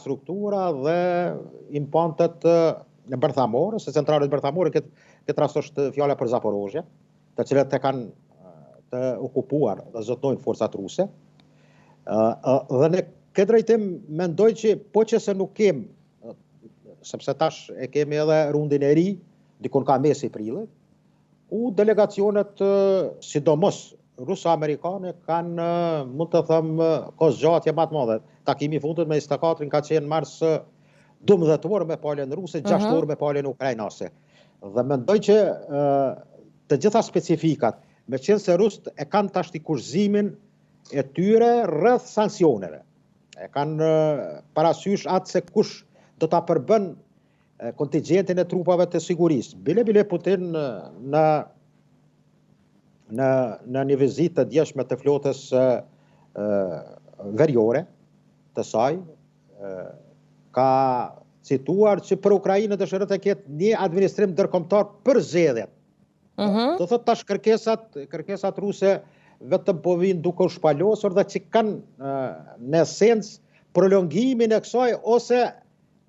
infrastruktura dhe implantet në bërthamore, se centralet bërthamore, këtë rast është fjala për Zaporozhje, të cilët e kanë të okupuar dhe zotnojnë forcat ruse. Dhe në këtë drejtim mendoj që po që se nuk kem, sepse tash e kemi edhe rundin e ri, dikon ka mesi prillit, delegacionet, sidomos ruso-amerikane, kanë, mund të thëmë, kosgjatje më të madhe. Takimi i fundit me 24-rin ka qenë mars 12 orë me palën ruse, 6 orë me palën ukrainase. Dhe mendoj që të gjitha specifikat, me qenë se rusët e kanë tash kurzimin e tyre rreth sancioneve. E kanë parasysh atë se kush do ta përbën kontingjentin e trupave të sigurisë. Bile Putin në një vizitë të djeshme të flotës veriore të saj, ka cituar që për Ukrainën dëshiron të ketë një administrim ndërkombëtar për zgjedhjet. Do thotë tash kërkesat ruse vetëm po vinë duke u shpalosur dhe që kanë në esencë prolongimin e kësaj ose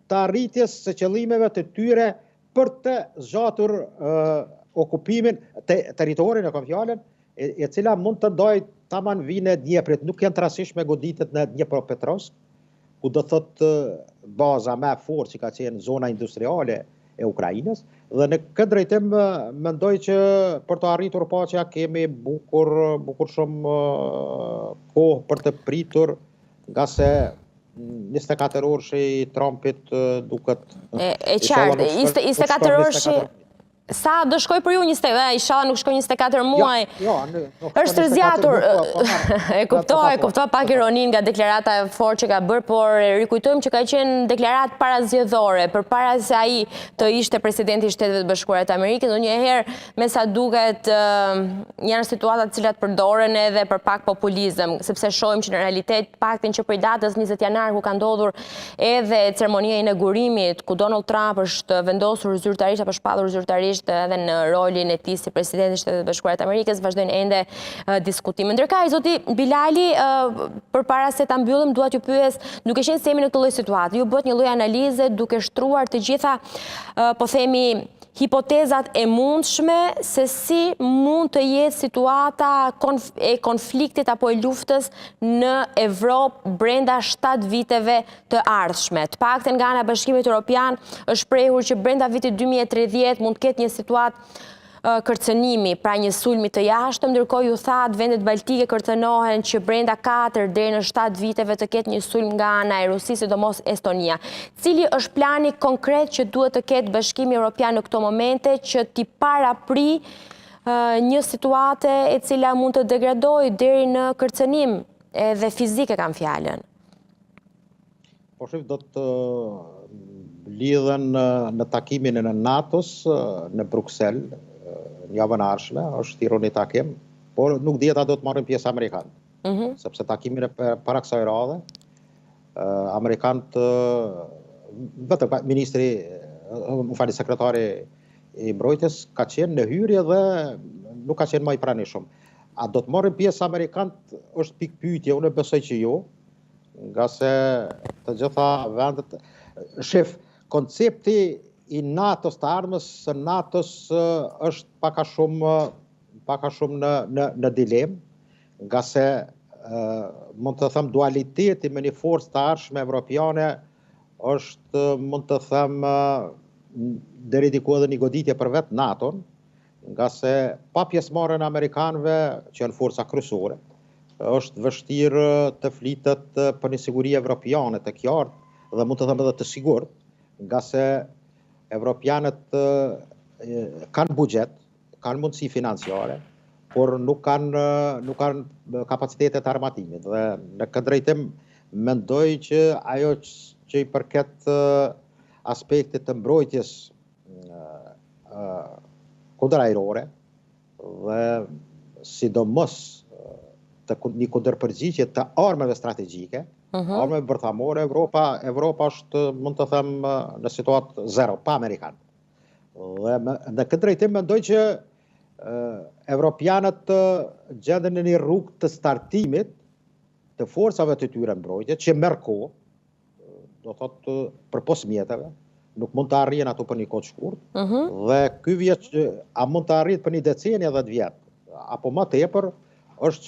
të arritjes së qëllimeve të tyre për të zgjatur okupimin territorin e kam fjalën, e cila mund të ndaj taman vinë e Dnjeprit, nuk janë rastësisht me goditet në Dnjepropetrovsk, ku do thotë baza më e fortë që ka qenë zona industriale e Ukrainës, dhe në këtë drejtim mendoj që për të arritur paqja kemi bukur shumë kohë për të pritur, nga se 24 orë që i Trumpit duket... E qartë, 24 orë që... Sa do shkoj për ju inshallah nuk shkoj 24 muaj. Është rëzjatur, e kuptoj pak ironin nga deklarata e fortë që ka bërë, por rikujtojmë që ka qenë deklarat parazgjedhore, përpara se ai të ishte presidenti i Shteteve të Bashkuara të Amerikës, ndonjëherë me sa duket janë situata të cilat përdoren edhe për pak populizëm, sepse shohim që në realitet paktën që prej datës 20 janar ku ka ndodhur edhe ceremonia e inaugurimit, ku Donald Trump është vendosur zyrtarisht apo shpallur zyrtarisht edhe në rolin e tij si presidenti i Shtetit Bashkuar të Amerikës, vazhdojnë ende diskutime. Ndërkohë, zoti Bilali, përpara se ta mbyllim, dua t'ju pyes, duke qenë se jemi në këtë lloj situate, ju bëhet një lloj analize duke shtruar të gjitha, po themi, hipotezat e mundshme se si mund të jetë situata e konfliktit apo e luftës në Evropë brenda 7 viteve të ardhshme. Të paktën nga ana e Bashkimit Evropian është shprehur që brenda vitit 2030 mund të ketë një situatë kërcënimi, pra një sulmi të jashtëm, ndërkohë ju thatë vendet baltike kërcënohen që brenda 4 deri në 7 viteve të ketë një sulm nga ana e Rusisë, sidomos Estonia. Cili është plani konkret që duhet të ketë Bashkimi Evropian në këto momente që t'i parapri një situate e cila mund të degradojë deri në kërcënim edhe fizike kam fjalën? Po shif, do të lidhen në takimin e NATO-s në Bruksel, në javën e ardhshme, është ironi takim, por nuk dihet a do të marrin pjesë amerikanët. Sepse takimin e para kësaj radhe, amerikanët, vetëm ministri, sekretari i mbrojtjes, ka qenë në hyrje dhe nuk ka qenë më i pranishëm. A do të marrin pjesë amerikanët është pikë pyetje, unë besoj që jo, nga se të gjitha vendet, shef, koncepti i NATO-s të armës së NATO-s është paka shumë në dilemë, nga se mund të them dualiteti me një forcë të ardhshme evropiane është, mund të them, deri diku edhe një goditje për vetë NATO-n, nga se pa pjesëmarrjen e amerikanëve që janë forca kryesore, është vështirë të flitet për një siguri evropiane të qartë dhe mund të them edhe të sigurt, nga se evropianët kanë buxhet, kanë mundësi financiare, por nuk kanë kapacitetet të armatimit. Dhe në këtë drejtim mendoj që ajo që i përket aspektit të mbrojtjes kundërajrore dhe sidomos një kundërpërgjigje të armëve strategjike, armëve bërthamore, Evropa është, mund të them, në situatë zero, pa Amerikanë. Dhe në këtë drejtim mendoj që evropianët gjenden në një rrugë të startimit të forcave të tyre mbrojtje, që merr kohë, do thotë për posmjeteve, nuk mund të arrijen ato për një kohë të shkurtë, dhe ky vjet a mund të arrihet për një deceni 10 vjet, apo më tepër, është